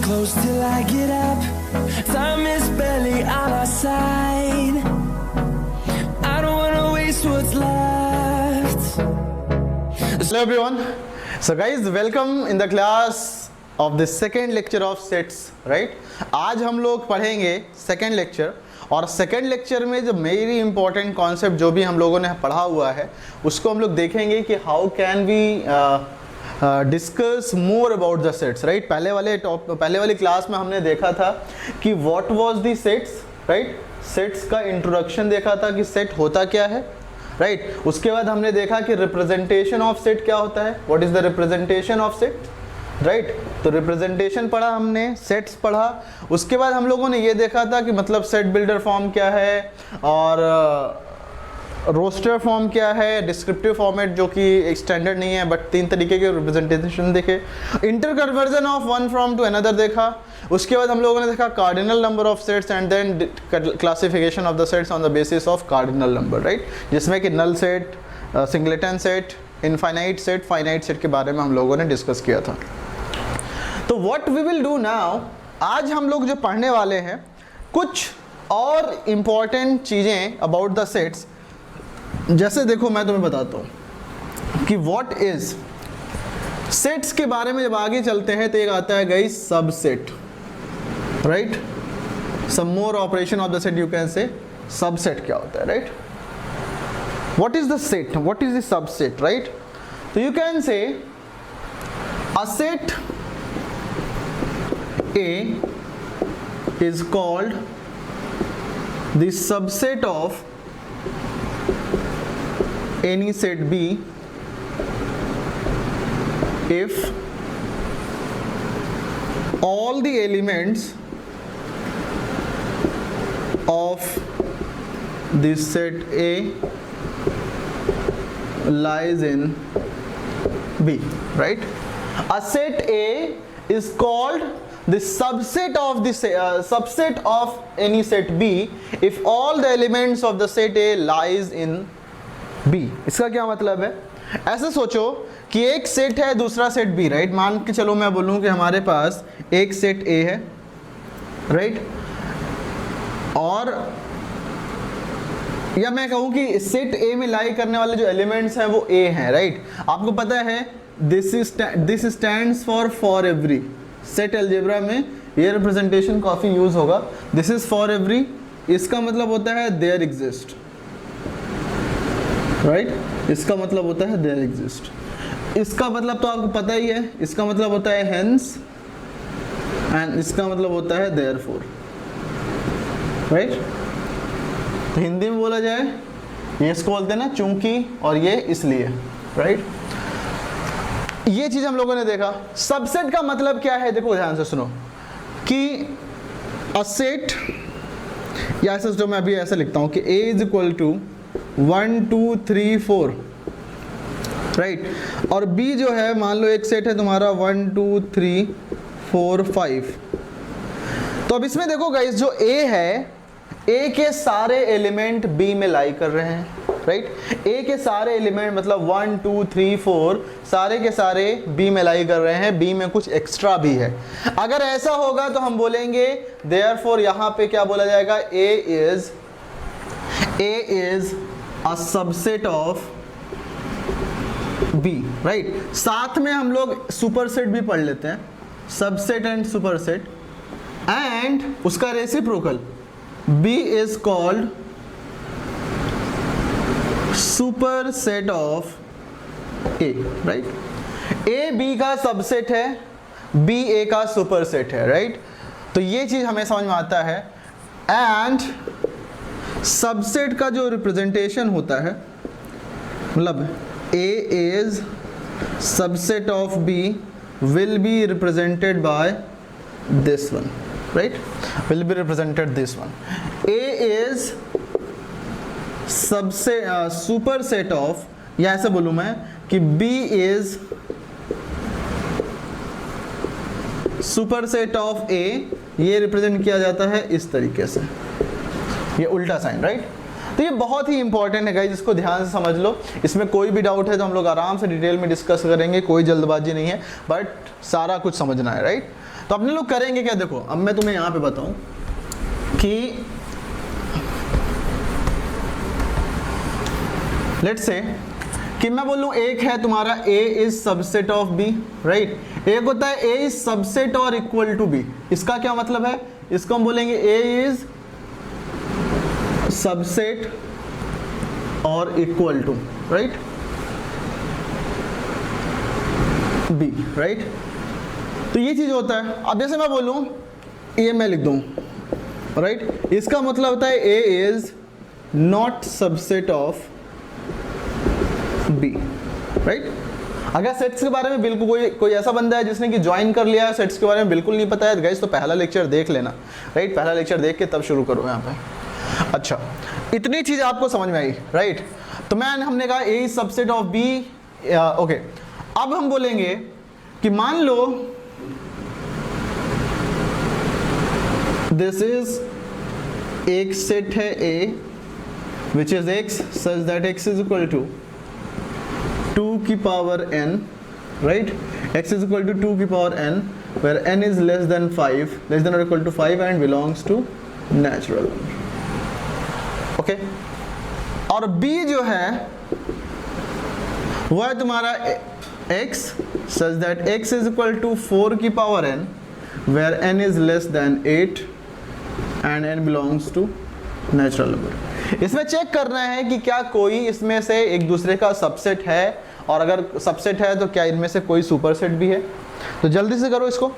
close till I get up. Time is barely on our side. I don't wanna waste what's left. Hello everyone. So guys, welcome in the class of the second lecture of sets, right? आज हम लोग पढ़ेंगे second lecture, और second lecture में जो मेरी important concept जो भी हम लोगों ने पढ़ा हुआ है उसको हम लोग देखेंगे कि how can we discuss more about the sets, right? पहले वाली क्लास में हमने देखा था कि what was the sets, right? Sets का इंट्रोडक्शन देखा था कि सेट होता क्या है, राइट? उसके बाद हमने देखा कि रिप्रेजेंटेशन ऑफ सेट क्या होता है, what is the representation of set, right? तो रिप्रेजेंटेशन पढ़ा हमने, सेट्स पढ़ा। उसके बाद हम लोगों ने ये देखा था कि मतलब सेट बिल्डर फॉर्म क्या है और रोस्टर फॉर्म क्या है, डिस्क्रिप्टिव फॉर्मेट जो कि एक स्टैंडर्ड नहीं है, बट 3 तरीके के रिप्रेजेंटेशन देखे। Interconversion of one from to another देखा। उसके बाद हम लोगों ने देखा cardinal number of sets and then classification of the sets on the basis of cardinal number, right? जिसमें कि null set, singleton set, infinite set, finite set के बारे में हम लोगों ने डिस्कस किया था। तो what we will do now, आज हम लोग जो पढ़ने वाले हैं कुछ और इम्पॉर्टेंट चीज़ें अबाउट द सेट्स। जैसे देखो मैं तुम्हें बताता हूँ कि व्हाट इज सेट्स के बारे में। जब आगे चलते हैं तो एक आता है guys subset, right? Some more operation of the set you can say subset क्या होता है, right? What is the set, what is the subset, right? तो you can say a set A is called the subset of any set B if all the elements of this set A lies in B, right? A set A is called the subset of the subset of any set B if all the elements of the set A lies in B। इसका क्या मतलब है? ऐसे सोचो कि एक set है, दूसरा सेट B, राइट? मान के चलो मैं बोलूं कि हमारे पास एक सेट A है, राइट? और या मैं कहूं कि सेट A में लाई करने वाले जो एलिमेंट्स हैं वो A हैं, राइट? आपको पता है this stands for every. Set algebra में ये रिप्रेजेंटेशन काफ़ी यूज होगा। दिस इज फॉर एवरी, इसका मतलब होता है देयर एग्जिस्ट, राइट? इसका मतलब होता है देयर एग्जिस्ट। इसका मतलब तो आपको पता ही है, इसका मतलब होता है हेंस, एंड इसका मतलब होता है देयरफॉर, राइट? तो हिंदी में बोला जाए ये इसको बोलते हैं ना चूंकि, और ये इसलिए, राइट? ये चीज हम लोगों ने देखा। सबसेट का मतलब क्या है, देखो ध्यान से सुनो कि अ सेट, या ऐसे जो मैं अभी ऐसे लिखता हूं कि A is equal to 1 2 3 4, right? और B जो है, मान लो एक सेट है तुम्हारा 1 2 3 4 5। तो अब इसमें देखो गाइस, जो A है, A के सारे एलिमेंट B में लाई कर रहे हैं, राइट? A के सारे एलिमेंट मतलब 1 2 3 4 सारे के सारे B में लाई कर रहे हैं, B में कुछ एक्स्ट्रा भी है। अगर ऐसा होगा तो हम बोलेंगे देयरफॉर, यहाँ पे क्या बोला जाएगा, A is a subset of B, right? साथ में हम लोग सुपरसेट भी पढ़ लेते हैं, सबसेट एंड सुपरसेट, एंड उसका reciprocal B is called superset of A, right? A B का सबसेट है, B A का सुपरसेट है, राइट? तो ये चीज हमें समझ में आता है। एंड सबसेट का जो रिप्रेजेंटेशन होता है, मतलब A is subset of B will be represented by this one, right? Will be represented this one. A is सबसे सुपरसेट ऑफ, या ऐसे बोलूं मैं कि B is superset of A, ये रिप्रेजेंट किया जाता है इस तरीके से, ये उल्टा साइन, राइट? तो ये बहुत ही इंपॉर्टेंट है गाइस, इसको ध्यान से समझ लो। इसमें कोई भी डाउट है तो हम लोग आराम से डिटेल में डिस्कस करेंगे, कोई जल्दबाजी नहीं है, बट सारा कुछ समझना है, राइट? तो अपने लोग करेंगे क्या, देखो अब मैं तुम्हें यहाँ पे बताऊं कि लेट्स से कि मैं बोलूं एक है तुम्हारा A is subset of B, right. एक होता है A इज सबसेट और इक्वल टू B। इसका क्या मतलब है, इसको हम बोलेंगे A इज सबसेट और equal to, right, B, right. तो ये चीज होता है। अब जैसे मैं बोलूं ये मैं लिख दूं, राइट, इसका मतलब होता है A is not subset of B, right. अगर सेट्स के बारे में बिल्कुल कोई ऐसा बंदा है जिसने कि ज्वाइन कर लिया है, सेट्स के बारे में बिल्कुल नहीं पता है, गाइस तो पहला लेक्चर देख लेना, राइट। पहला लेक्चर देख के तब शुरू करो यहाँ पे। अच्छा, इतनी चीज आपको समझ में आई, राइट। तो हमने कहा A is subset of B, okay. अब हम बोलेंगे कि मान लो दिस इज एक सेट है A which is X such that X is equal to 2 की power n, right, X is equal to 2 की power n where n is less than 5, less than or equal to 5 and belongs to natural number, okay। और B जो है वो है तुम्हारा X such that X is equal to 4 की power n where n is less than 8 and n belongs to natural number। इसमें check करना है कि क्या कोई इसमें से एक दूसरे का सबसेट है, और अगर सबसेट है तो क्या इनमें से कोई सुपरसेट भी है। तो जल्दी से करो इसको।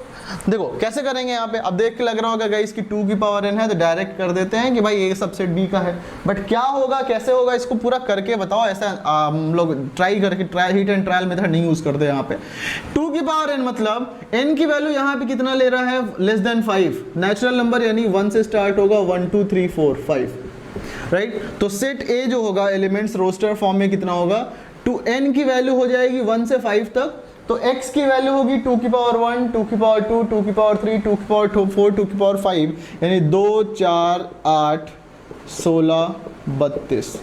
देखो कैसे करेंगे यहाँ पे, अब देख के लग रहा होगा गाइस कि 2 की पावर n है तो डायरेक्ट कर देते हैं कि भाई ये सबसेट B का है, बट क्या होगा, कैसे होगा, इसको पूरा करके बताओ। ऐसा हम लोग ट्राई करके हिट एंड ट्रायल मेथड नहीं यूज करते यहाँ पे। 2 की पावर n मतलब n की वैल्यू यहाँ पे कितना ले रहा है, लेस देन 5, नेचुरल नंबर यानी 1 से स्टार्ट होगा, 1 2 3 4 5, राइट। तो सेट A जो होगा एलिमेंट्स रोस्टर फॉर्म में कितना होगा, टू n की वैल्यू हो जाएगी 1 से 5 तक, तो x की वैल्यू होगी 2 की पावर 1, 2 की पावर 2, 2 की पावर 3, 2 की पावर 4, 2 की पावर 5, यानी 2 4 8 16 32।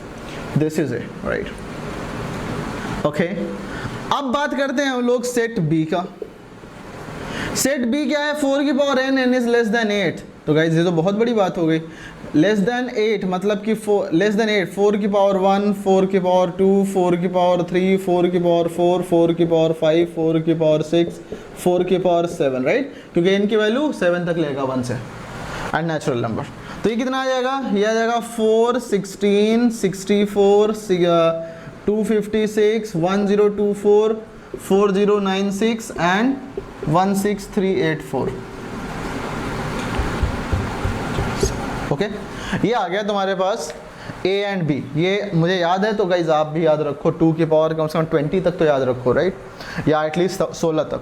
This is it, right, okay. अब बात करते हैं हम लोग सेट B का। सेट B क्या है, 4 की power n, n is less than 8। तो गाइस ये तो बहुत बड़ी बात हो गई। लेस देन 8 मतलब कि लेस देन 8, 4 की पावर 1, 4 की पावर 2, 4 की पावर 3, 4 की पावर 4, 4 की पावर 5, 4 की पावर 6, 4 की पावर 7, राइट, क्योंकि n की वैल्यू 7 तक लेगा 1 से, एंड नेचुरल नंबर। तो ये कितना आ जाएगा, ये आ जाएगा 4 16 64 256 1024 4096 एंड 16384, ओके। ये आ गया तुम्हारे पास A एंड B। ये मुझे याद है, तो गाइज आप भी याद रखो, 2 की पावर कम से कम 20 तक तो याद रखो, राइट, या एटलीस्ट 16 तक।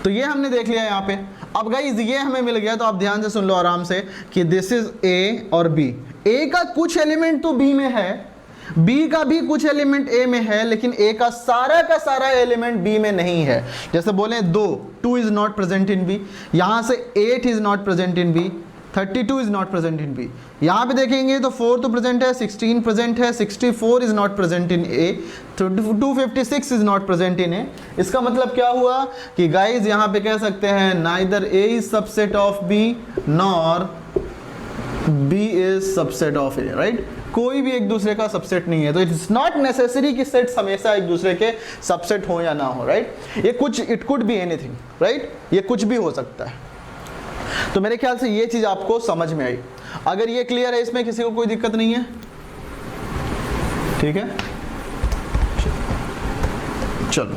तो ये हमने देख लिया यहाँ पे। अब गाइज ये हमें मिल गया, तो आप ध्यान से सुन लो आराम से कि दिस इज A और B। A का कुछ एलिमेंट तो B में है, B का भी कुछ एलिमेंट A में है, लेकिन A का सारा एलिमेंट B में नहीं है। जैसे बोले 2 is not present in B, यहाँ से 8 is not present in B, 32 is not present in B। यहाँ पे देखेंगे तो 4 तो प्रेजेंट है, 16 प्रेजेंट है, 64 is not present in A, 256 is not present in A। इसका मतलब क्या हुआ कि गाइज यहाँ पे कह सकते हैं neither A is subset of B nor B is subset of A, right. कोई भी एक दूसरे का सबसेट नहीं है। तो इट्स नॉट नेसेसरी कि सेट्स हमेशा एक दूसरे के सबसेट हो या ना हो, राइट। ये कुछ, it could be anything, right, ये कुछ भी हो सकता है। तो मेरे ख्याल से ये चीज आपको समझ में आई। अगर ये क्लियर है, इसमें किसी को कोई दिक्कत नहीं है, ठीक है। चलो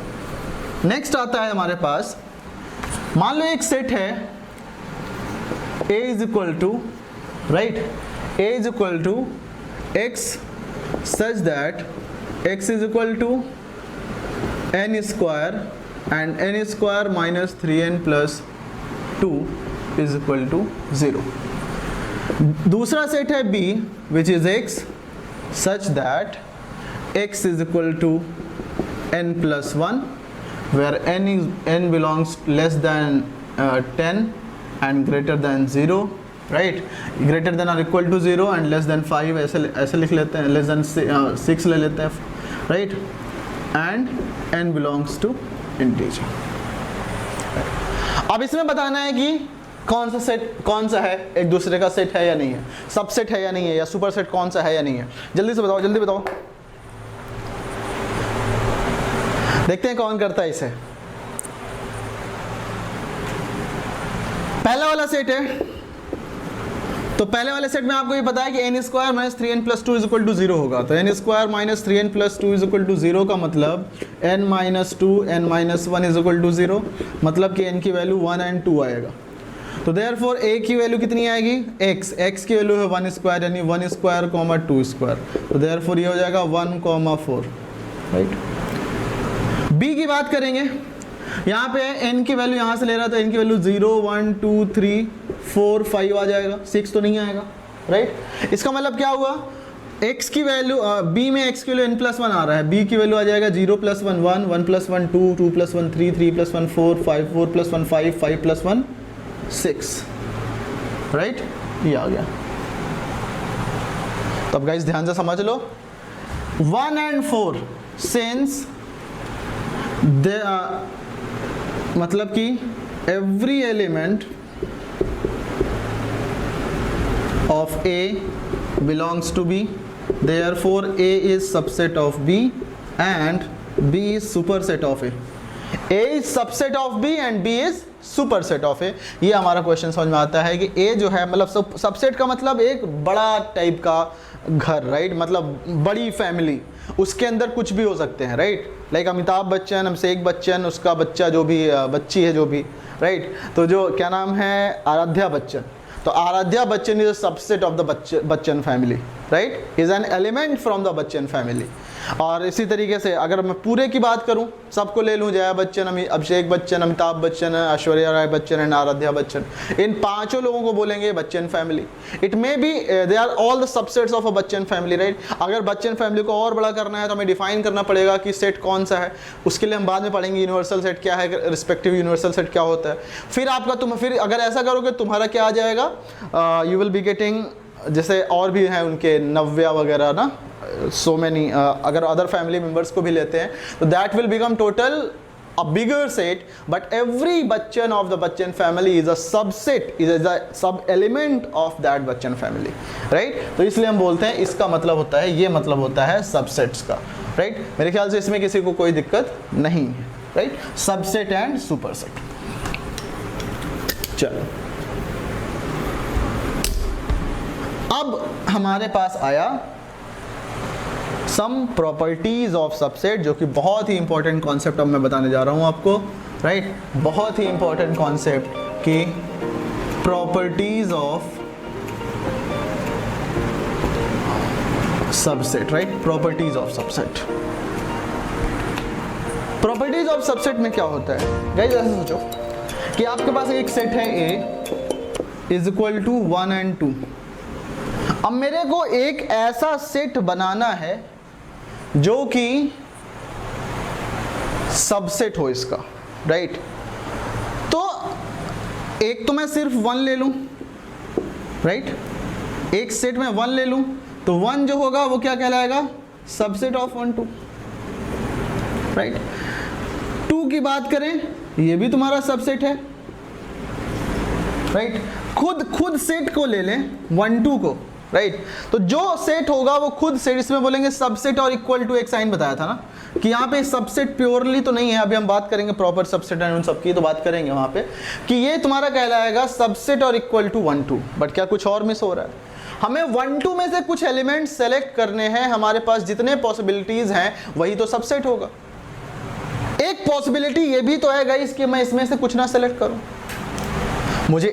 नेक्स्ट आता है हमारे पास, मान लो एक सेट है A is equal to, right, A is equal to x such that x is equal to n square and n square minus 3n plus 2 is equal to 0. दूसरा सेट है B which is x such that x is equal to n plus 1 where n belongs less than 10 and greater than 0, right, greater than और equal to 0 and less than 5, ऐसे लिख लेते हैं, less than 6 ले लेते हैं, right, and n belongs to integer. अब इसमें बताना है कि कौन सा सेट कौन सा है, एक दूसरे का सेट है या नहीं है, सबसेट है या नहीं है, या सुपर सेट कौन सा है या नहीं है। जल्दी से बताओ, जल्दी बताओ, देखते हैं कौन करता है इसे। पहला वाला सेट है, तो पहले वाले सेट में आपको ये पता है कि n square minus 3n plus 2 is equal to 0 होगा। तो n square minus 3n plus 2 is equal to 0 का मतलब n minus 2 n minus 1 is equal to 0, मतलब कि n की वैल्यू 1 एंड 2 आएगा। तो देयरफॉर a की वैल्यू कितनी आएगी, x की वैल्यू है 1 स्क्वायर यानी 1 स्क्वायर कॉमा 2 स्क्वायर, तो देयरफॉर ये हो जाएगा 1 कॉमा 4, राइट। b की बात करेंगे, यहाँ पे n की वैल्यू यहाँ से ले रहा है तो n की वैल्यू 0 1 2 3 4 5 आ जाएगा, 6 तो नहीं आएगा, राइट। इसका मतलब क्या हुआ, x की वैल्यू b में x की वैल्यू n प्लस 1 आ रहा है, b की वैल्यू आ जाएगा 0 plus 1 1 1 plus 1 2 2 plus 1 3 3 plus 1 4 5 4 plus 1 5 5 plus 1 6, right, ये आ गया। तब गाइस ध्यान से समझ लो, 1 एंड 4 सिंस दे मतलब कि every element of A belongs to B, therefore A is subset of B and B is superset of A. A is subset of B and B is superset of A. ये हमारा question समझ में आता है कि A जो है मतलब सबसेट का मतलब एक बड़ा टाइप का घर, राइट, मतलब बड़ी फैमिली, उसके अंदर कुछ भी हो सकते हैं, राइट। लाइक अमिताभ बच्चन, अभिषेक बच्चन, उसका बच्चा जो भी बच्ची है जो भी, राइट। तो जो क्या नाम है, आराध्या बच्चन, तो Aaradhya Bachchan is a subset of the Bachchan family, right, is an element from the Bachchan family. और इसी तरीके से अगर मैं पूरे की बात करूं, सबको ले लूं, जया बच्चन, अभिषेक बच्चन, अमिताभ बच्चन, ऐश्वर्या राय बच्चन एंड आराध्या बच्चन, इन पांचों लोगों को बोलेंगे Bachchan family. It may be they are all the subsets of a Bachchan family, right. अगर बच्चन फैमिली को और बड़ा करना है तो हमें डिफाइन करना पड़ेगा कि सेट कौन सा है, उसके लिए हम बाद में पढ़ेंगे यूनिवर्सल सेट क्या है, रिस्पेक्टिव यूनिवर्सल सेट क्या होता है। फिर आपका फिर अगर ऐसा करोगे तुम्हारा क्या आ जाएगा, यू विल बी गेटिंग, जैसे और भी हैं उनके नव्या वगैरह ना, सो मैनी, अगर अदर फैमिली मेंबर्स को भी लेते हैं तो that will become total a bigger set, but every Bachchan of the Bachchan family is a subset, is a sub element of that Bachchan family, right. तो इसलिए हम बोलते हैं इसका मतलब होता है, ये मतलब होता है सबसेट्स का, राइट। मेरे ख्याल से इसमें किसी को कोई दिक्कत नहीं है, राइट, सबसेट एंड सुपरसेट। चलो अब हमारे पास आया सम प्रॉपर्टीज ऑफ सबसेट, जो कि बहुत ही इंपॉर्टेंट कॉन्सेप्ट अब मैं बताने जा रहा हूं आपको, राइट। बहुत ही इंपॉर्टेंट कॉन्सेप्ट कि properties of subset, right, properties of subset. Properties of subset में क्या होता है गाइस, ऐसे सोचो कि आपके पास एक सेट है A is equal to 1 and 2। अब मेरे को एक ऐसा सेट बनाना है जो कि सबसेट हो इसका, राइट। तो एक तो मैं सिर्फ 1 ले लूं, राइट, एक सेट में 1 ले लूं तो 1 जो होगा वो क्या कहलाएगा, सबसेट ऑफ 1 2, राइट। 2 की बात करें, ये भी तुम्हारा सबसेट है, राइट। खुद सेट को ले लें 1 2 को, राइट। तो जो सेट होगा वो खुद सेट, इसमें बोलेंगे सबसेट और इक्वल टू, एक साइन बताया था ना कि यहाँ पे सबसेट प्योरली तो नहीं है, अभी हम बात करेंगे प्रॉपर सबसेट एंड उन सब की, तो बात करेंगे वहाँ पे कि ये तुम्हारा कहलाएगा सबसेट और इक्वल टू 1 2। बट क्या कुछ और मिस हो रहा है, हमें 1 2 में से कुछ एलिमेंट सेलेक्ट करने हैं, हमारे पास जितने पॉसिबिलिटीज हैं वही तो सबसेट होगा। एक पॉसिबिलिटी ये भी तो है गाइस कि मैं इसमें से कुछ ना सेलेक्ट करूं, मुझे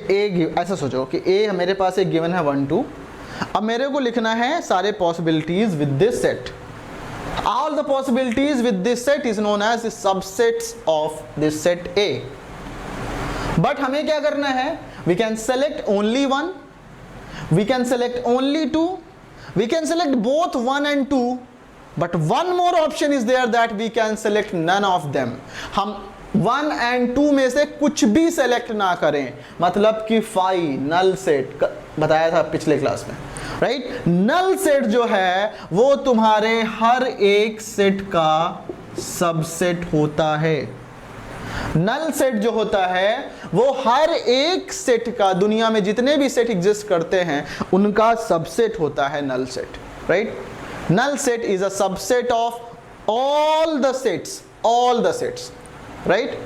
ऐसा सोचो कि ए मेरे पास एक गिवन है 1 2, अब मेरे को लिखना है सारे possibilities with this set, all the possibilities with this set is known as subsets of this set A। But हमें क्या करना है, we can select only 1, we can select only 2, we can select both 1 and 2, but one more option is there that we can select none of them। हम 1 and 2 में से कुछ भी select ना करें, मतलब कि फाई नल सेट बताया था पिछले क्लास में, राइट। नल सेट जो है वो तुम्हारे हर एक सेट का सबसेट होता है। नल सेट जो होता है वो हर एक सेट का, दुनिया में जितने भी सेट एग्जिस्ट करते हैं उनका सबसेट होता है null set, right. Null set is a subset of all the sets, right.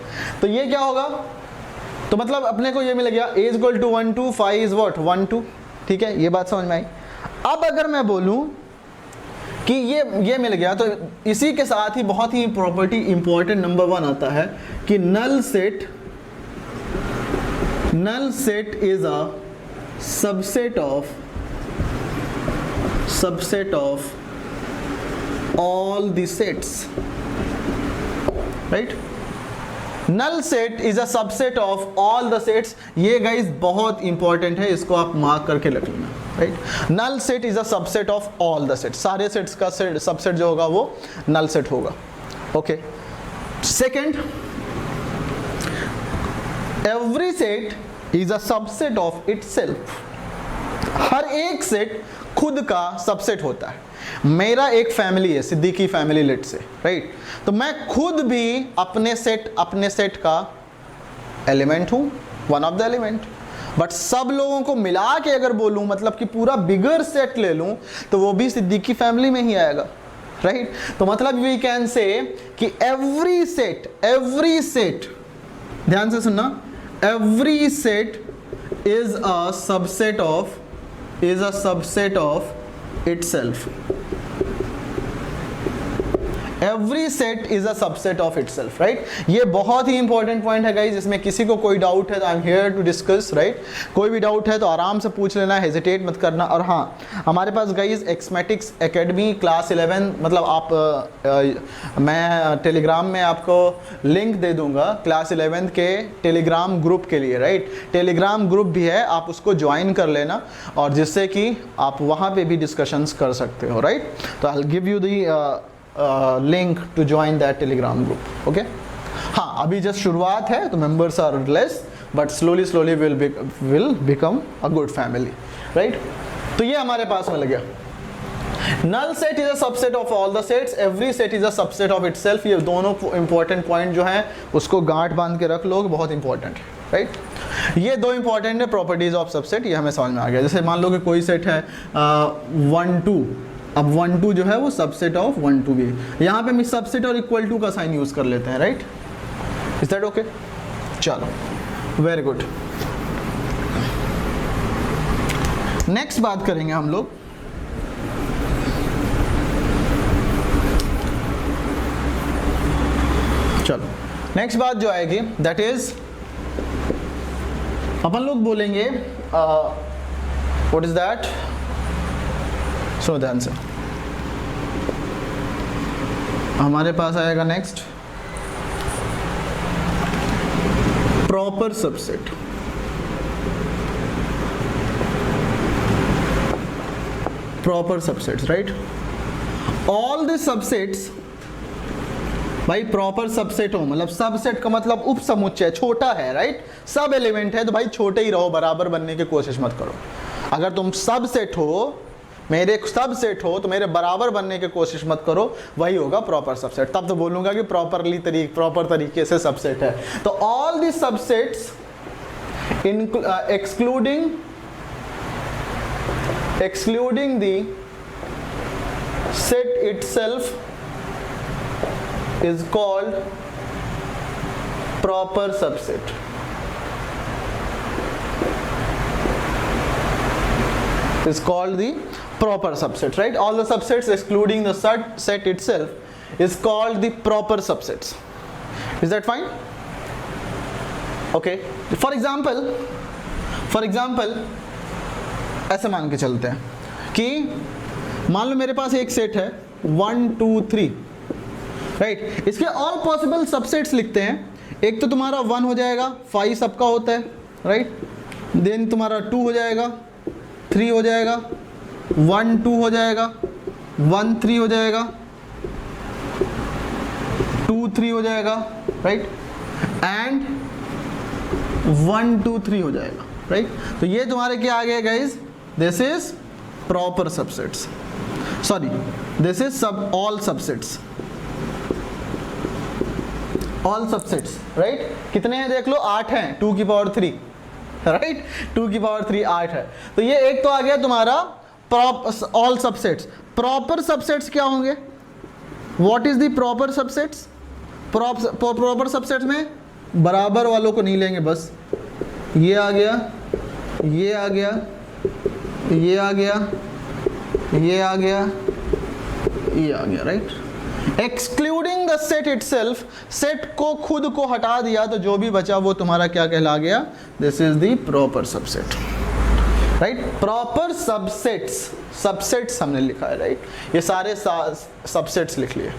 तो ये क्या होगा, तो मतलब अपने को ये मिल गया a is equal to 1 2 5 is what 1 2, ठीक है, ये बात समझ में आई। अब अगर मैं बोलूं कि ये मिल गया, तो इसी के साथ ही बहुत ही प्रॉपर्टी इंपॉर्टेंट नंबर 1 आता है कि null set is a subset of all the sets, right. Null set is a subset of all the sets. ये गाइस बहुत इंपॉर्टेंट है, इसको आप मार्क करके रख लेना, right. Null set is a subset of all the sets, सारे sets का सबसेट जो होगा वो नल सेट होगा, okay. Second, every set is a subset of itself. हर एक सेट खुद का सबसेट होता है। मेरा एक फैमिली है, सिद्दीकी फैमिली लेट से, राइट। तो मैं खुद भी अपने सेट का एलिमेंट हूं, one of the element. But सब लोगों को मिला के अगर बोलूं, मतलब कि पूरा बिगर सेट ले लूं, तो वो भी सिद्दीकी फैमिली में ही आएगा, राइट। तो मतलब वी कैन से कि एवरी सेट, ध्यान से सुनना, every set is a subset of itself. Every set is a subset of itself, right? ये बहुत ही इंपॉर्टेंट पॉइंट है गाइज, इसमें किसी को कोई डाउट है तो I am here to discuss, right. कोई भी डाउट है तो आराम से पूछ लेना, हेजिटेट मत करना। और हाँ, हमारे पास गाइज एक्समेटिक्स एकेडमी क्लास 11, मतलब आप मैं टेलीग्राम में आपको लिंक दे दूंगा क्लास 11 के टेलीग्राम ग्रुप के लिए, राइट। टेलीग्राम ग्रुप भी है, आप उसको ज्वाइन कर लेना, और जिससे कि आप वहाँ पे भी डिस्कशंस कर सकते हो, राइट। तो I will give you the link to join that Telegram group, okay. हाँ, अभी जस्ट शुरुआत है तो members are less, but slowly will become a good family, right. तो ये हमारे पास मिल गया। Null set is a subset of all the sets, every set is a subset of itself. ये दोनों इंपॉर्टेंट पॉइंट जो हैं उसको गांठ बांध के रख लो, बहुत इंपॉर्टेंट है, राइट। ये दो इंपॉर्टेंट है प्रॉपर्टीज ऑफ सबसेट, ये हमें समझ में आ गया। जैसे मान लो कि कोई सेट है 1 2, अब 1 2 जो है वो सबसेट ऑफ 1 2 भी है। यहाँ पे हम सबसेट और इक्वल टू का साइन यूज कर लेते हैं, राइट। Is that okay? चलो, वेरी गुड। नेक्स्ट बात करेंगे हम लोग चलो नेक्स्ट बात जो आएगी दैट इज अपन लोग बोलेंगे व्हाट इज दैट, सो ध्यान से हमारे पास आएगा next proper subset. Proper subsets, right. All the subsets, भाई प्रॉपर सबसेट हो मतलब सबसेट का मतलब उप समुच्चय, छोटा है, राइट। सब एलिमेंट है तो भाई छोटे ही रहो, बराबर बनने की कोशिश मत करो। अगर तुम सबसेट हो, मेरे सबसेट हो, तो मेरे बराबर बनने की कोशिश मत करो, वही होगा प्रॉपर सबसेट। तब तो बोलूंगा कि प्रॉपर तरीके से सबसेट है। तो all the subsets excluding the set itself is called proper subset. Is called the proper subset, right? All the subsets excluding the set itself is called the proper subsets. Is that fine? Okay. For example ऐसे मान के चलते हैं कि मान लो मेरे पास एक set है 1 2 3, राइट। इसके ऑल पॉसिबल सबसेट्स लिखते हैं। एक तो तुम्हारा 1 हो जाएगा, 5 सबका होता है, राइट। देन तुम्हारा 2 हो जाएगा, 3 हो जाएगा, 1 2 हो जाएगा, 1 3 हो जाएगा, 2 3 हो जाएगा, राइट, एंड 1 2 3 हो जाएगा, राइट। तो ये तुम्हारे क्या आ गया guys, this is proper subsets, sorry this is all subsets, all subsets, right. कितने हैं देख लो, 8 हैं, 2 की पावर 3, राइट, 2 की पावर 3 8 है। तो ये एक तो आ गया तुम्हारा ऑल सबसेट्स। प्रॉपर सबसेट्स क्या होंगे, what is the proper subsets? Proper subsets में बराबर वालों को नहीं लेंगे, बस ये आ गया, ये आ गया, ये आ गया, ये आ गया, ये आ गया, right. Excluding the set itself, set को खुद को हटा दिया तो जो भी बचा वो तुम्हारा क्या कहला गया, this is the proper subset, right. Proper subsets, subsets हमने लिखा है, राइट, ये सारे सबसेट्स लिख लिए,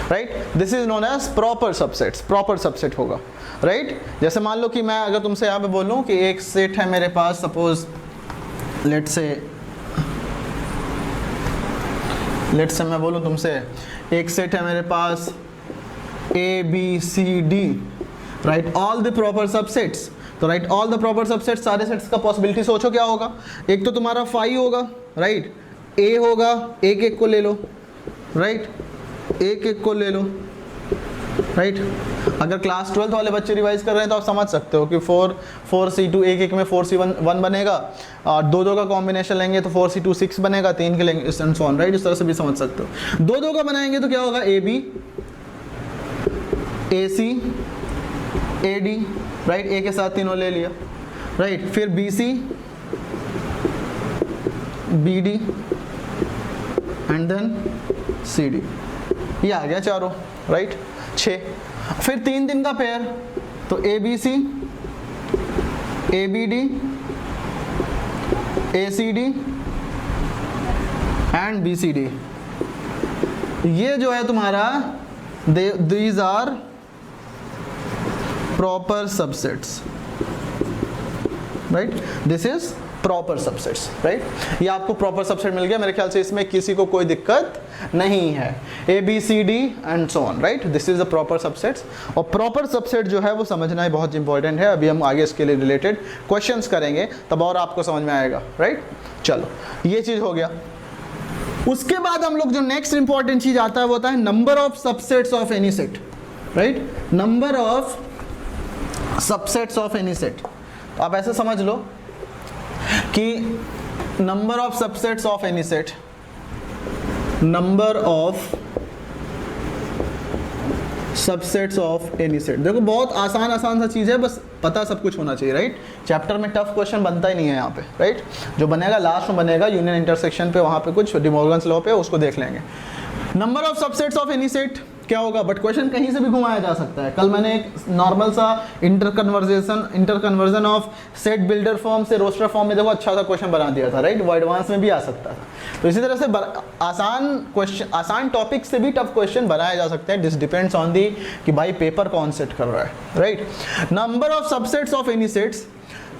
right. This is known as proper subsets, proper subset होगा, राइट। जैसे मान लो कि मैं अगर तुमसे यहाँ पे बोलूँ कि एक सेट है मेरे पास, सपोज लेट्स से मैं बोलूँ तुमसे एक सेट है मेरे पास A B C D, right, all the proper subsets. तो write all the proper subsets, सारे सेट्स का पॉसिबिलिटी सोचो क्या होगा। एक तो तुम्हारा 5 होगा, राइट, A होगा, एक एक को ले लो, राइट, एक एक को ले लो, राइट। अगर क्लास 12 वाले बच्चे रिवाइज कर रहे हैं तो आप समझ सकते हो कि 4C2 एक एक में 4C1 बनेगा, और 2 का कॉम्बिनेशन लेंगे तो 4C2 6 बनेगा, 3 के लेंगे एंड सो ऑन, राइट। इस तरह से भी समझ सकते हो। 2 का बनाएंगे तो क्या होगा, AB AC AD, right, A के साथ तीनों ले लिया, राइट। फिर BC BD and then CD, ये आ गया चारों, राइट, 6। फिर 3 का पेयर, तो ABC ABD ACD and BCD, ये जो है तुम्हारा these are proper subsets, right, this is proper subsets, right. ये आपको प्रॉपर सबसेट मिल गया, मेरे ख्याल से इसमें किसी को कोई दिक्कत नहीं है। ABCD and so on, right, this is the proper subsets. और प्रॉपर सबसेट जो है वो समझना ही बहुत इंपॉर्टेंट है। अभी हम आगे इसके लिए रिलेटेड क्वेश्चंस करेंगे तब और आपको समझ में आएगा, राइट। चलो ये चीज हो गया। उसके बाद हम लोग जो नेक्स्ट इंपॉर्टेंट चीज आता है वो होता है number of subsets of any set, right, number of subsets of any set. तो आप ऐसे समझ लो कि number of subsets of any set, number of subsets of any set. देखो बहुत आसान सा चीज़ है, बस पता सब कुछ होना चाहिए, राइट। चैप्टर में टफ क्वेश्चन बनता ही नहीं है यहाँ पे, राइट। जो बनेगा लास्ट में बनेगा यूनियन इंटरसेक्शन पे, वहाँ पे कुछ डिमोर्गन्स लॉ पे, उसको देख लेंगे। Number of subsets of any set क्या होगा, बट क्वेश्चन कहीं से भी घुमाया जा सकता है। कल मैंने एक नॉर्मल सा interconversion of set builder form से रोस्टर फॉर्म में देखो अच्छा सा क्वेश्चन बना दिया था, राइट। वो एडवांस में भी आ सकता था। तो इसी तरह से आसान क्वेश्चन, आसान टॉपिक से भी टफ क्वेश्चन बनाया जा सकता है। दिस डिपेंड्स ऑन दी कि भाई पेपर कौन सेट कर रहा है, right. Number of subsets of any sets,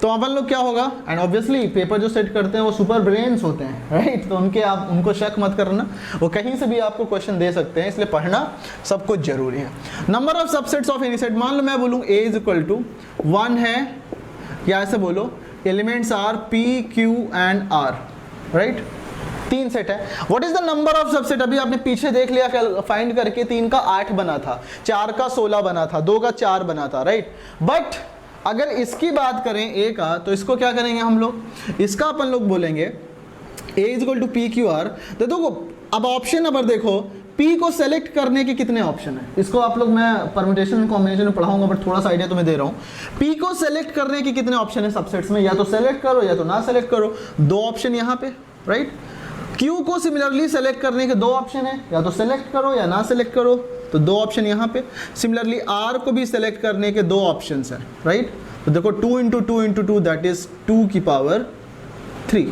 तो अपन लोग क्या होगा, एंड ऑब्वियसली पेपर जो सेट करते हैं वो सुपर ब्रेन्स होते हैं, राइट। तो उनको शक मत करना, वो कहीं से भी आपको क्वेश्चन दे सकते हैं, इसलिए पढ़ना सब कुछ जरूरी है। Number of subsets of any set, मान लो मैं बोलूँ A = 1 है, या ऐसे बोलो elements are P Q and R, right. 3 set है। What is the number of subset, अभी आपने पीछे देख लिया फाइंड करके, 3 का 8 बना था, 4 का 16 बना था, 2 का 4 बना था, राइट। बट अगर इसकी बात करें A का, तो इसको क्या करेंगे हम लोग, इसका अपन लोग बोलेंगे A = P Q R। तो देखो अब ऑप्शन नंबर देखो, P को सेलेक्ट करने के कितने ऑप्शन है, इसको आप लोग मैं परम्यूटेशन कॉम्बिनेशन में पढ़ाऊंगा, बट थोड़ा सा आइडिया तुम्हें दे रहा हूँ। P को सेलेक्ट करने के कितने ऑप्शन है सबसेट्स में, या तो सेलेक्ट करो या तो ना सेलेक्ट करो, 2 ऑप्शन यहाँ पे, राइट। Q को सिमिलरली सेलेक्ट करने के 2 ऑप्शन है, या तो सेलेक्ट करो या ना सेलेक्ट करो, तो 2 ऑप्शन यहाँ पे। सिमिलरली R को भी सेलेक्ट करने के 2 ऑप्शन है, राइट। तो देखो 2 × 2 × 2 दैट इज 2 की पावर 3।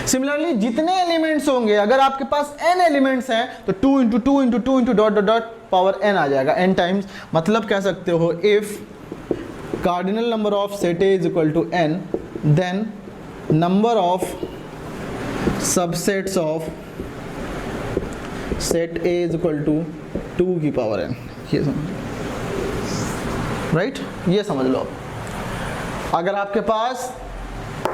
सिमिलरली जितने एलिमेंट्स होंगे, अगर आपके पास n एलिमेंट्स हैं तो 2 × 2 × 2 × dot dot dot power n आ जाएगा, n टाइम्स। मतलब कह सकते हो if cardinal number of set A = n, then number of subsets of set A = 2 की पावर n, ये समझ, राइट। ये समझ लो। अगर आपके पास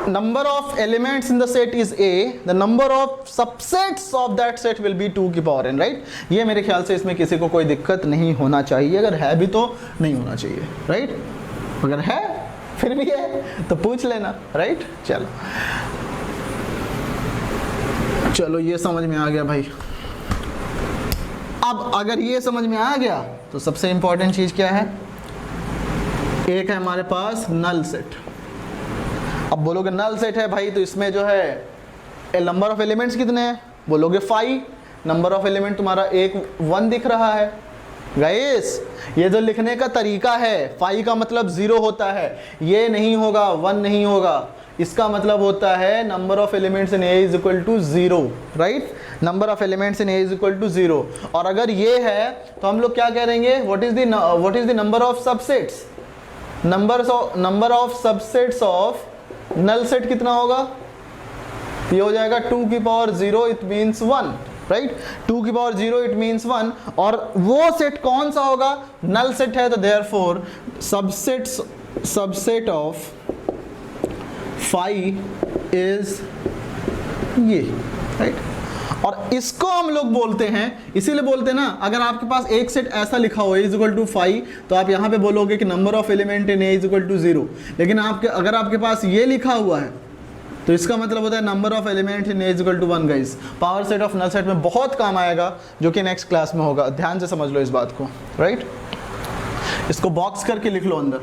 number of elements in the set is a, the number of subsets of that set will be 2 की power n, right? ये मेरे ख्याल से इसमें किसी को कोई दिक्कत नहीं होना चाहिए, अगर है भी तो नहीं होना चाहिए, राइट? अगर है फिर भी है तो पूछ लेना, राइट? चलो ये समझ में आ गया भाई। अब अगर ये समझ में आ गया तो सबसे इंपॉर्टेंट चीज क्या है? एक है हमारे पास नल सेट। अब बोलोगे नल सेट है भाई तो इसमें जो है नंबर ऑफ एलिमेंट्स कितने हैं? बोलोगे 5। नंबर ऑफ एलिमेंट तुम्हारा 1 दिख रहा है। गाइस ये जो लिखने का तरीका है, 5 का मतलब 0 होता है, ये नहीं होगा, 1 नहीं होगा। इसका मतलब होता है number of elements in A is equal to 0, right? Number of elements in A is equal to 0। और अगर ये है तो हम लोग क्या करेंगे? What is the number of subsets? Number of subsets of null set कितना होगा? ये हो जाएगा 2 की पावर 0, इट मीन्स 1, राइट? 2 की पावर 0 इट मीन्स 1। और वो सेट कौन सा होगा? नल सेट है तो देयरफॉर सबसेट ऑफ 5 इज ये, राइट? और इसको हम लोग बोलते हैं, इसीलिए बोलते हैं ना, अगर आपके पास एक सेट ऐसा लिखा हो इज इक्वल टू 5 तो आप यहाँ पे बोलोगे कि number of element in A is equal to 0। लेकिन अगर आपके पास ये लिखा हुआ है तो इसका मतलब होता है number of element in A is equal to 1। Guys power set of null set में बहुत काम आएगा, जो कि नेक्स्ट क्लास में होगा। ध्यान से समझ लो इस बात को, राइट? इसको बॉक्स करके लिख लो अंदर।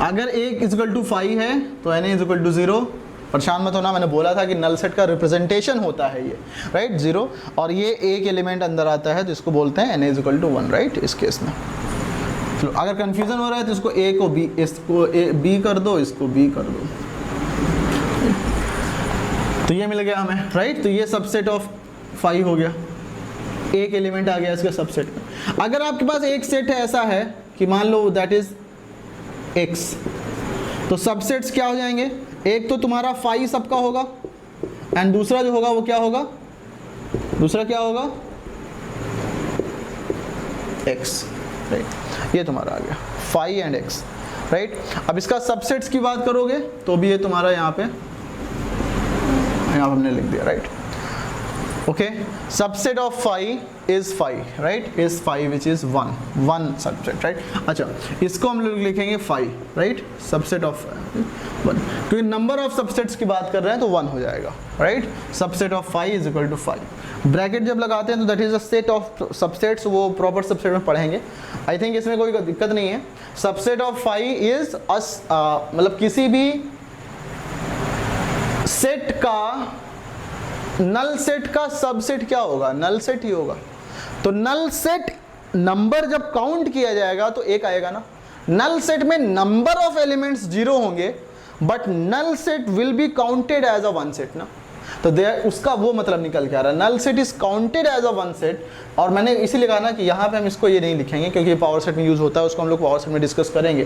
अगर एक इज इक्वल टू 5 है तो एन इज इक्वल टू 0। परेशान मत होना, मैंने बोला था कि नल सेट का रिप्रेजेंटेशन होता है ये, राइट? 0। और ये एक एलिमेंट अंदर आता है तो इसको बोलते हैं n is equal to 1, right? इस केस में चलो, अगर कंफ्यूजन हो रहा है तो इसको a को b, इसको b कर दो, इसको b कर दो, तो ये मिल गया हमें, राइट? तो ये सबसेट ऑफ 5 हो गया, एक एलिमेंट आ गया इसके सबसेट में। अगर आपके पास एक सेट है ऐसा है कि मान लो दैट इज x, तो सबसेट्स क्या हो जाएंगे? एक तो तुम्हारा 5 सबका होगा एंड दूसरा जो होगा वो क्या होगा? दूसरा क्या होगा? x, right? ये तुम्हारा आ गया 5 एंड x, राइट? अब इसका सबसेट्स की बात करोगे तो भी ये तुम्हारा यहाँ पे हमने लिख दिया, right? Okay, subset of 5 is 5, right? Is 5 which is 1 subset, right? अच्छा, इसको हम लोग लिखेंगे 5, राइट? सबसेट ऑफ 1, क्योंकि नंबर ऑफ सबसेट्स की बात कर रहे हैं तो 1 हो जाएगा, right? Subset of 5 is equal to 5। Bracket जब लगाते हैं तो that is a set of subsets, वो प्रॉपर सबसेट में पढ़ेंगे। आई थिंक इसमें कोई दिक्कत नहीं है। सबसेट ऑफ 5 इज मतलब किसी भी सेट का, नल सेट का सबसेट क्या होगा? नल सेट ही होगा। तो नल सेट नंबर जब काउंट किया जाएगा तो 1 आएगा ना। नल सेट में नंबर ऑफ एलिमेंट्स 0 होंगे, but null set will be counted as a 1 set ना। तो उसका वो मतलब निकल के आ रहा है, null set is counted as a 1 set. और मैंने इसीलिए कहा ना कि यहाँ पे हम इसको ये नहीं लिखेंगे क्योंकि ये पावर सेट में यूज होता है, उसको हम लोग पावर सेट में डिस्कस करेंगे।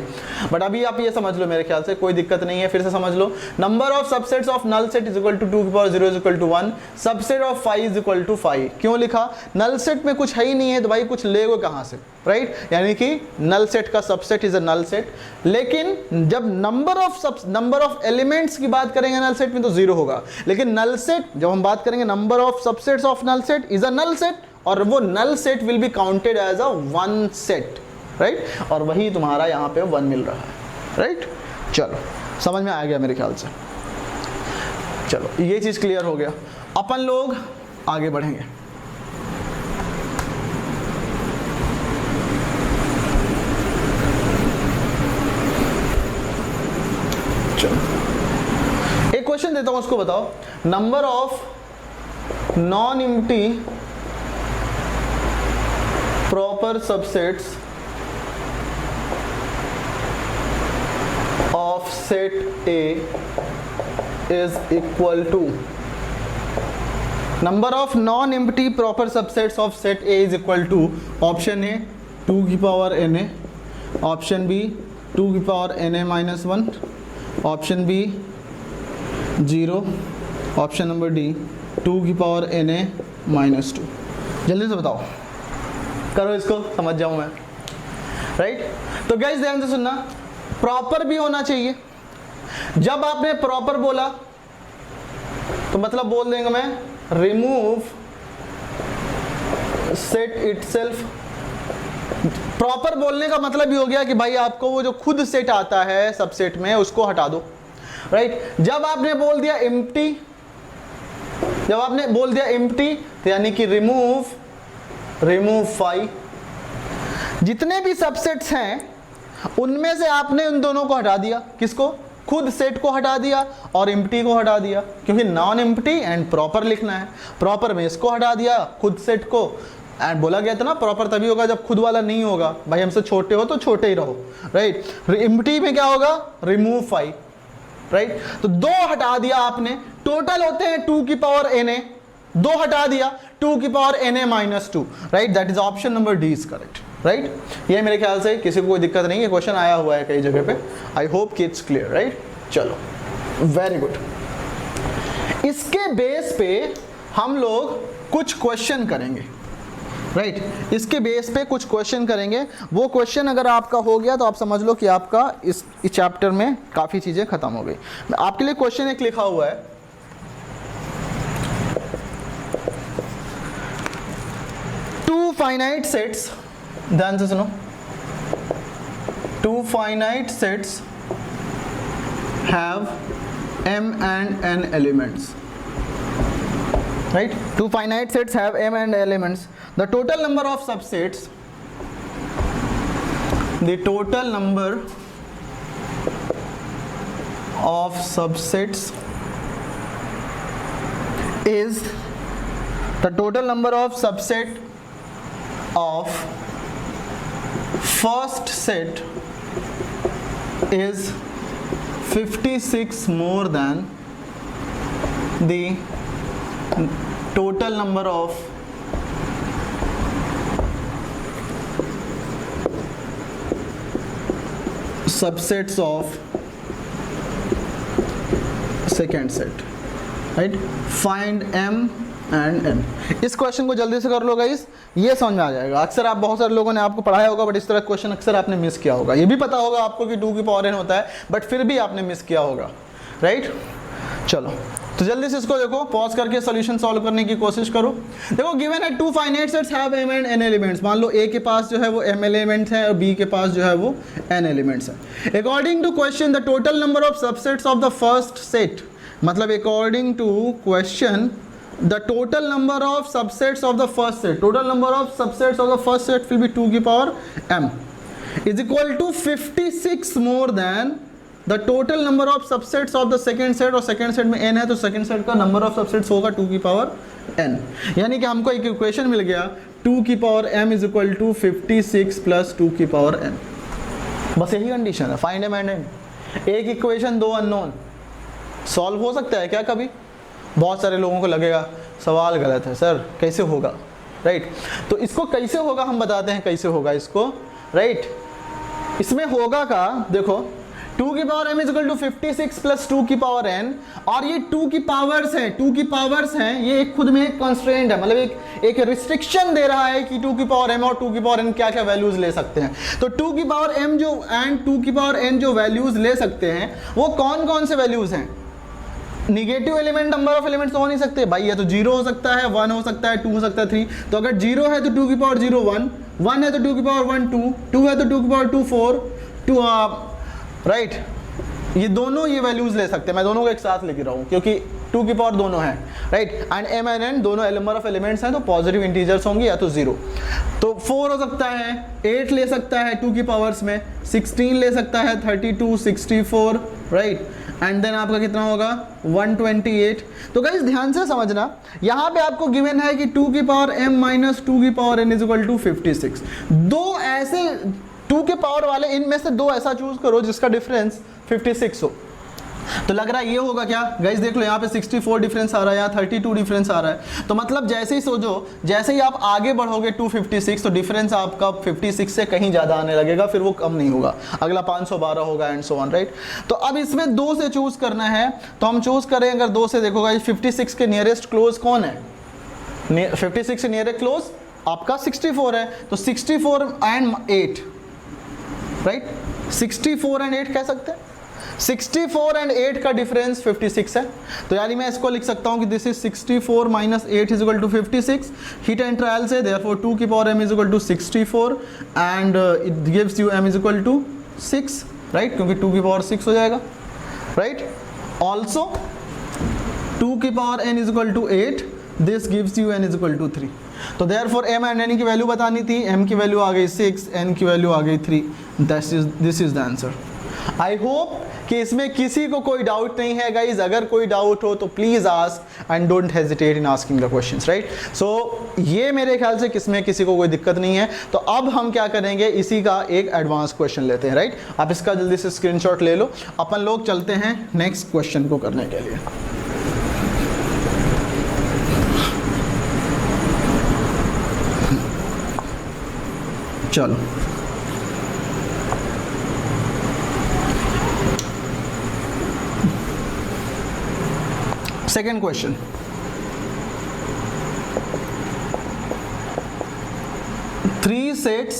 बट अभी आप ये समझ लो, मेरे ख्याल से कोई दिक्कत नहीं है। फिर से समझ लो, number of subsets of null set is equal to 2 की power 0 is equal to 1। Subset of 5 is equal to 5। क्यों लिखा? नल सेट में कुछ है ही नहीं है तो भाई कुछ लेगो कहाँ से, राइट? यानी कि नल सेट का subset is a null set. लेकिन जब नंबर ऑफ एलिमेंट्स की बात करेंगे नल सेट में तो 0 होगा। लेकिन नल सेट जब हम बात करेंगे number of subsets of null set is a null set, और वो null set will be counted as a 1 set, right? और वही तुम्हारा यहाँ पे 1 मिल रहा है, राइट? चलो समझ में आ गया मेरे ख्याल से। चलो ये चीज क्लियर हो गया। अपन लोग आगे बढ़ेंगे। चलो एक क्वेश्चन देता हूं, उसको बताओ। Number of non empty proper subsets of set A is equal to, number of non empty proper subsets of set A is equal to, option A 2 की power n A, option B 2 की power n A minus 1, option B 0, option number D 2 की power n A minus 2। जल्दी से बताओ, करो इसको, समझ जाऊं मैं, राइट? तो गाइस ध्यान से सुनना, प्रॉपर भी होना चाहिए जब आपने प्रॉपर बोला तो मतलब बोल देंगे मैं रिमूव सेट इटसेल्फ। प्रॉपर बोलने का मतलब ये हो गया कि भाई आपको वो जो खुद सेट आता है सबसेट में उसको हटा दो, राइट। जब आपने बोल दिया एम्प्टी, जब आपने बोल दिया एम्प्टी तो यानी कि रिमूव फाई। जितने भी सबसेट्स हैं उनमें से आपने उन दोनों को हटा दिया, किसको, खुद सेट को हटा दिया और एम्प्टी को हटा दिया, क्योंकि नॉन एम्प्टी एंड प्रॉपर लिखना है। प्रॉपर में इसको हटा दिया, खुद सेट को, एंड बोला गया था ना प्रॉपर तभी होगा जब खुद वाला नहीं होगा, भाई हमसे छोटे हो तो छोटे ही रहो, राइट। एम्प्टी में क्या होगा, रिमूव फाई, राइट। तो 2 हटा दिया आपने, टोटल होते हैं 2 की पावर na, 2 हटा दिया 2 की power na-2, right. That is option number D is correct, right. ये मेरे ख्याल से किसी को कोई दिक्कत नहीं है, क्वेश्चन आया हुआ है कई जगह पे। आई होप कि इट्स क्लियर, राइट। चलो वेरी गुड। इसके बेस पे हम लोग कुछ क्वेश्चन करेंगे, राइट। इसके बेस पे कुछ क्वेश्चन करेंगे। वो क्वेश्चन अगर आपका हो गया तो आप समझ लो कि आपका इस चैप्टर में काफी चीजें खत्म हो गई। आपके लिए क्वेश्चन एक लिखा हुआ है, टू फाइनाइट सेट्स, ध्यान से सुनो, 2 finite sets have m and n elements, right? 2 finite sets have m and elements. The total number of subsets, the total number of subsets is, the total number of subset of first set is 56 more than the total number of subsets of second set, right? Find m and n. इस question को जल्दी से कर लो guys, ये समझ में आ जाएगा। अक्सर आप, बहुत सारे लोगों ने आपको पढ़ाया होगा बट इस तरह क्वेश्चन अक्सर आपने मिस किया होगा। ये भी पता होगा आपको कि 2 की पावर n होता है बट फिर भी आपने मिस किया होगा, राइट। चलो तो जल्दी से इसको देखो, पॉज करके सॉल्यूशन सॉल्व करने की कोशिश करो। देखो गिवन है 2 finite sets have m and n elements. मान लो a के पास जो है वो m एलिमेंट्स है और b के पास जो है वो n एलिमेंट्स है। According to question the total number of subsets of the first set, मतलब according to question the total number of subsets of the first set, total number of subsets of the first set will be 2 की power m is equal to 56 more than the total number of subsets of the second set, और second set में n है तो second set का number of subsets होगा 2 की power n। यानी कि हमको एक इक्वेशन मिल गया 2 की power m is equal to 56 plus 2 की power n। बस यही कंडीशन है, फाइंड m and n। एक इक्वेशन 2 अननोन, सॉल्व हो सकता है क्या कभी? बहुत सारे लोगों को लगेगा सवाल गलत है सर, कैसे होगा, राइट। तो इसको कैसे होगा हम बताते हैं कैसे होगा इसको, राइट। इसमें होगा का देखो 2 की power m is equal to 56 plus 2 की पावर n, और ये 2 की पावर्स हैं, 2 की पावर्स हैं, ये एक खुद में एक कंस्ट्रेंट है, मतलब एक रिस्ट्रिक्शन दे रहा है कि 2 की पावर m और 2 की पावर n क्या क्या वैल्यूज ले सकते हैं। तो 2 की पावर m जो एंड 2 की पावर n जो वैल्यूज ले सकते हैं वो कौन कौन से वैल्यूज हैं? Negative element, number of elements तो हो नहीं सकते भाई, या तो 0 हो सकता है, 1 हो सकता है, 2 हो सकता है, 3। तो अगर 0 है तो 2 की पावर 0 1, 1 है तो 2 की पावर 1 2, 2 है तो 2 की पावर 2 4, 2 राइट। ये दोनों ये वैल्यूज ले सकते हैं, मैं दोनों को एक साथ लेके रहा हूँ क्योंकि 2 की पावर दोनों है, right. And m and n दोनों नंबर ऑफ एलिमेंट्स हैं तो पॉजिटिव इंटीजर्स होंगे या तो 0। तो 4 हो सकता है, 8 ले सकता है 2 की पावर्स में, 16 ले सकता है, 32 64, राइट। एंड देन आपका कितना होगा 128। तो गाइस ध्यान से समझना, यहाँ पे आपको गिवन है कि 2 की पावर m माइनस 2 की power n is equal to 56। दो ऐसे 2 के पावर वाले इनमें से 2 ऐसा चूज करो जिसका डिफरेंस 56 हो। तो लग रहा है ये होगा क्या गाइस, देख लो यहाँ पे 64 डिफरेंस आ रहा है, यहाँ 32 डिफरेंस आ रहा है। तो मतलब जैसे ही सोचो, जैसे ही आप आगे बढ़ोगे 256 तो डिफरेंस आपका 56 से कहीं ज़्यादा आने लगेगा, फिर वो कम नहीं होगा, अगला 512 होगा एंड सो ऑन, राइट। तो अब इसमें 2 से चूज करना है, तो हम चूज करें अगर 2 से, देखो गाइस 56 के नियरेस्ट क्लोज कौन है? 56 से नियरेस्ट क्लोज आपका 64 है, तो 64 एंड 8, राइट। 64 एंड 8 कह सकते हैं। 64 एंड 8 का डिफरेंस 56 है, तो यानी मैं इसको लिख सकता हूँ कि this is 64 minus 8 is equal to 56. Hit and trial से देयरफॉर 2 की power m is equal to 64 and it gives you m is equal to 6, right, क्योंकि 2 की पावर 6 हो जाएगा, राइट. ऑल्सो 2 की power n is equal to 8, this gives you n is equal to 3. तो therefore m and n की value बतानी थी, m की वैल्यू आ गई 6, n की वैल्यू आ गई 3. This is the answer. I hope कि इसमें किसी को कोई डाउट नहीं है गाइज. अगर कोई डाउट हो तो please ask and don't hesitate in asking the questions, right. So ये मेरे ख्याल से किसमें किसी को कोई दिक्कत नहीं है. तो अब हम क्या करेंगे, इसी का एक एडवांस क्वेश्चन लेते हैं, राइट. आप इसका जल्दी से स्क्रीनशॉट ले लो. अपन लोग चलते हैं नेक्स्ट क्वेश्चन को करने के लिए. चलो second question. Three sets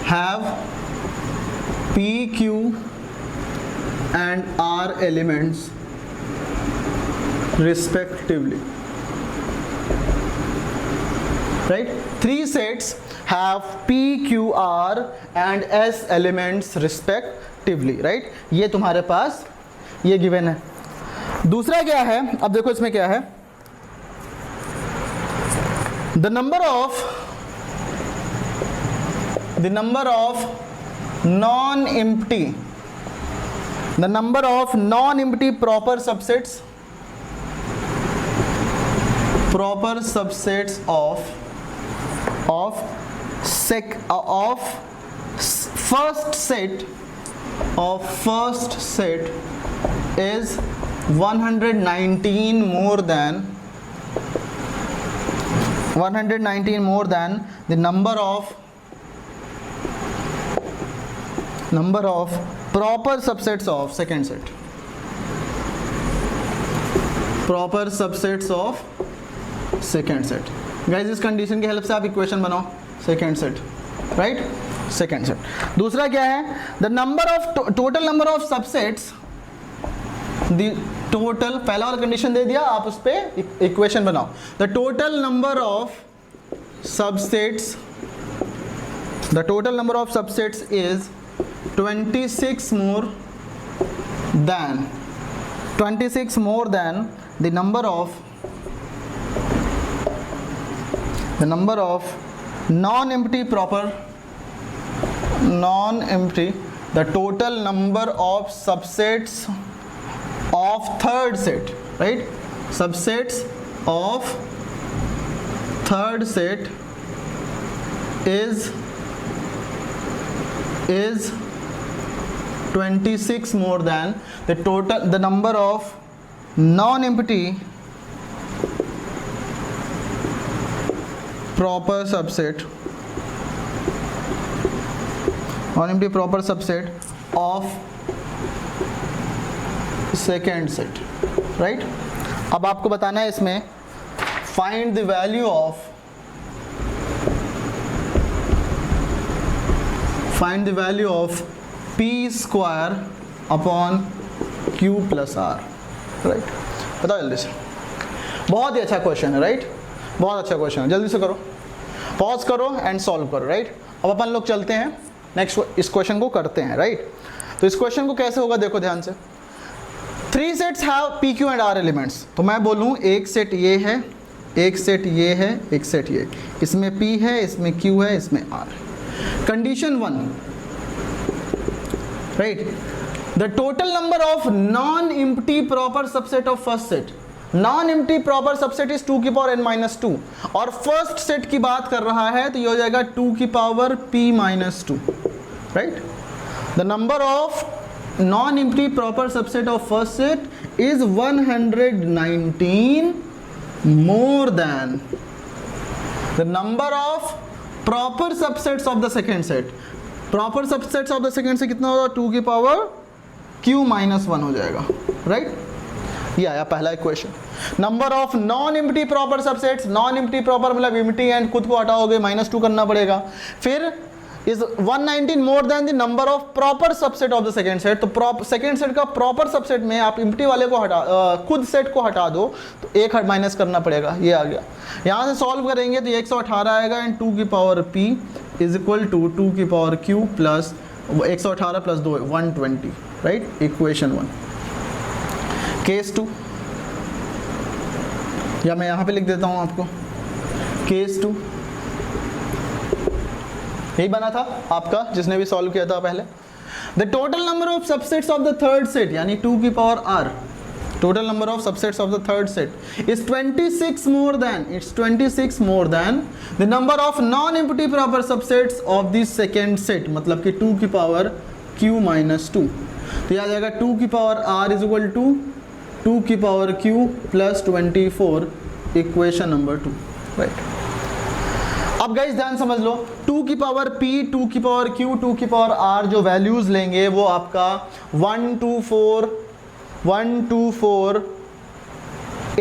have P, Q and R elements respectively, right. Three sets have P, Q, R and S elements respectively, right. ये तुम्हारे पास ये गिवन है. दूसरा क्या है, अब देखो इसमें क्या है, the number of non empty proper subsets of first set is 119 more than the number of proper subsets of second set. Proper subsets of second set. Guys, इस कंडीशन की हेल्प से आप इक्वेशन बनाओ second set, right. Second set. दूसरा क्या है, the number of total number of subsets, the total, पहला वाला कंडीशन दे दिया, आप उस पर इक्वेशन बनाओ. The total number of subsets is 26 more than the number of non-empty, the total number of subsets of third set, right. Subsets of third set is 26 more than the number of non-empty proper subset of second set, right. अब आपको बताना है इसमें find the value of P square upon Q plus R, right. बताओ जल्दी से. बहुत ही अच्छा क्वेश्चन है, राइट. बहुत अच्छा क्वेश्चन है, जल्दी से करो, पॉज करो एंड सॉल्व करो, राइट. अब अपन लोग चलते हैं नेक्स्ट, इस क्वेश्चन को करते हैं, राइट. तो इस क्वेश्चन को कैसे होगा देखो ध्यान से. 3 sets have P, Q and R elements. तो मैं बोलूँ एक सेट ये है, एक सेट ये है, एक सेट ये, इसमें P है, इसमें Q है, इसमें R. Condition 1, right, the total number of non-empty proper subset of first set. Non-empty proper subset is 2 की पावर n minus 2 और फर्स्ट सेट की बात कर रहा है तो ये हो जाएगा 2 की power p minus 2, right. The number of non-empty proper subset of first set is 119 more than the number of proper subsets of the second set. Proper subsets of the second से कितना होगा, 2 की पावर q माइनस 1 हो जाएगा, right. ये आया पहला equation. Number of non empty proper subsets, non empty proper मतलब एम्प्टी एंड खुद को हटाओगे -2 करना पड़ेगा. फिर is 119 more than the number of proper subset of the second set. तो सेकंड सेट का प्रॉपर सबसेट में आप एम्प्टी वाले को हटा खुद सेट को हटा दो तो एक माइनस करना पड़ेगा, ये आ गया। यहाँ से सॉल्व करेंगे तो 118 आएगा एंड 2 की power p is equal to 2 की power q plus 118 plus 2 120, right, equation 1। Case 2, या मैं यहाँ पे लिख देता हूँ आपको, केस 2 यही बना था आपका जिसने भी सॉल्व किया था पहले। The total number of subsets of the third set यानी 2 की power r, total number of subsets of the third set is 26 more than, it's 26 more than the number of non-empty proper subsets of the second set, मतलब कि 2 की power q minus 2। तो यह आ जाएगा 2 की power r is equal to 2 की power q plus 24, equation number 2, right. अब guys ध्यान समझ लो, 2 की पावर p, 2 की पावर q, 2 की पावर r जो वैल्यूज लेंगे वो आपका 1 2 4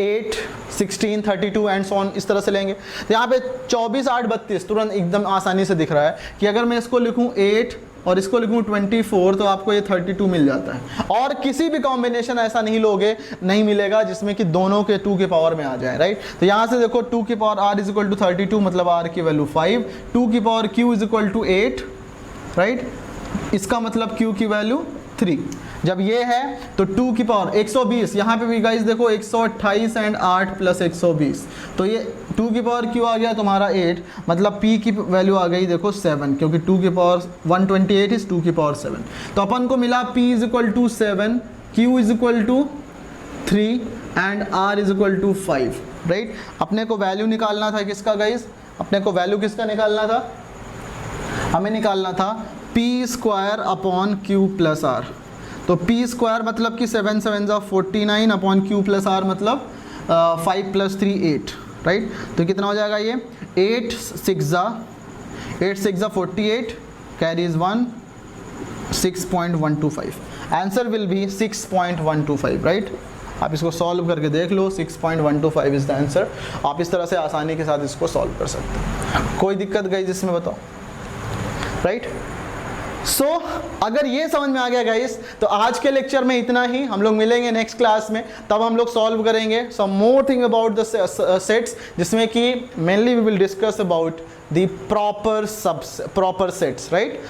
8 16 32 एंड सो ऑन इस तरह से लेंगे। तो यहाँ पे 24 8 32 तुरंत एकदम आसानी से दिख रहा है कि अगर मैं इसको लिखूँ 8 और इसको लिखूँ 24 तो आपको ये 32 मिल जाता है। और किसी भी कॉम्बिनेशन ऐसा नहीं लोगे, नहीं मिलेगा जिसमें कि दोनों के 2 के पावर में आ जाए, राइट। तो यहाँ से देखो 2 की power r is equal to 32 मतलब r की वैल्यू 5, 2 की power q is equal to 8, right, इसका मतलब q की वैल्यू 3। जब ये है तो 2 की पावर 120, यहाँ पे भी गाइस देखो 128 एंड 8 प्लस 120, तो ये 2 की पावर q आ गया तुम्हारा 8, मतलब p की वैल्यू आ गई देखो 7, क्योंकि 2 की पावर 128 इज 2 की पावर 7। तो अपन को मिला p is equal to 7, q is equal to 3 and r is equal to 5, right. अपने को वैल्यू निकालना था किसका गाइस, अपने को वैल्यू किसका निकालना था, हमें निकालना था p square upon q plus r। तो p स्क्वायर मतलब कि 7 7 49 अपॉन q प्लस r मतलब 5 प्लस 3 8, राइट। तो कितना हो जाएगा ये 8 6 48 carries 1 6.125, answer will be 6.125, right. आप इसको सॉल्व करके देख लो, 6.125 इज द आंसर। आप इस तरह से आसानी के साथ इसको सॉल्व कर सकते हो, कोई दिक्कत गई जिसमें बताओ, राइट। सो अगर ये समझ में आ गया गाइस तो आज के लेक्चर में इतना ही। हम लोग मिलेंगे नेक्स्ट क्लास में, तब हम लोग सॉल्व करेंगे some more thing about the sets, जिसमें कि mainly we will discuss about the proper sets, right.